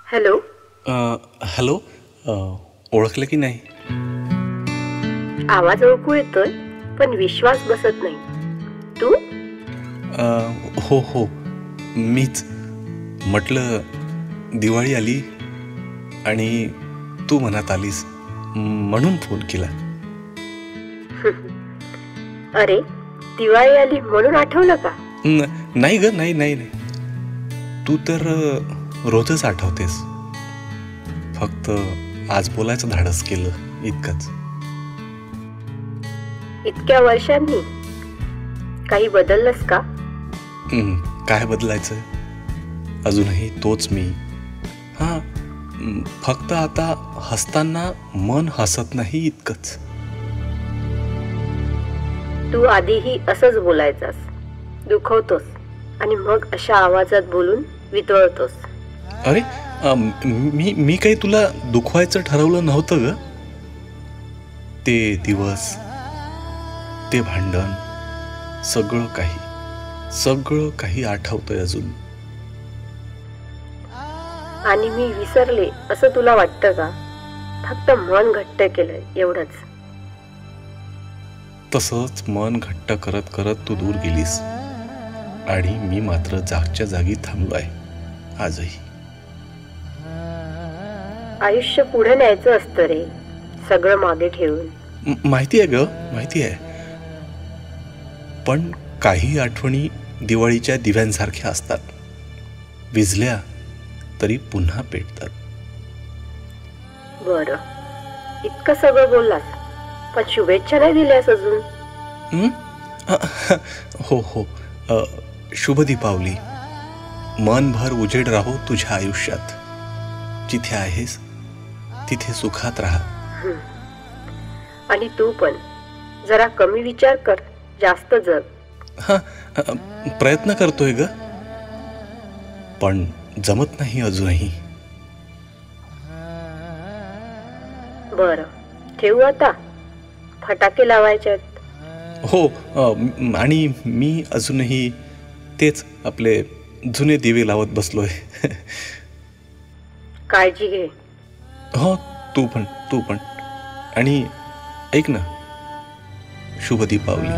Hello. Hello. ओळखलं की नाही? आवाज ओळखू येतोय पण विश्वास बसत नाही. तू? हो हो, मीच. म्हटलं दिवाळी आली आणि तू मनात आलीस म्हणून फोन केला. अरे, दिवाळी आली म्हणून आठवलं का? नाही ग, नाही नाही नाही. तू तर रोजच आठवतेस. फक्त आज बोलायचं धाडस केलं इतकंच. इतक्या वर्षांनी काही बदललंस का? काय बदलायचं? अजूनही तोच मी. हां, फक्त आता हसताना मन हसत नाही इतकंच. तू आधीही असंच बोलायचास, दुखवतोस आणि मग अशा आवाजात बोलून वितळतोस. अरे, मी काही तुला दुखवायचं ठरवलं नव्हतं ग. ते दिवस, ते भांडण, सगळं काही आठवतंय अजून. आणि मी विसरले असं तुला वाटतं का? फक्त मन घट्ट केलंय एवढंच. तसंच मन घट्ट करत करत तू दूर गेलीस आणि मी मात्र जागच्या जागी थांबलो आहे आजही. आयुष्य पुढे न्यायचं असतं रे, सगळं मागे ठेवून. माहिती आहे ग, माहिती आहे. पण काही आठवणी दिवाळीच्या दिव्यांसारख्या असतात. विझल्या तरी पुन्हा पेटतात. बरं, इतकं सगळं बोललास पण शुभेच्छा नाही दिल्यास अजून. हो हो. शुभ दीपावली. मनभर उजेड राहो तुझ्या आयुष्यात. जिथे आहेस तिथे सुखात राहा. आणि तू पण जरा कमी विचार कर, जास्त जग. हा, प्रयत्न करतोय ग, पण जमत नाही अजूनही. बरं, ठेवू आता? फटाके लावायचे आहेत. हो, आणि मी अजूनही तेच आपले जुने दिवे लावत बसलोय. काळजी घे. हो, तू पण. आणि ऐक ना, शुभ दीपावली.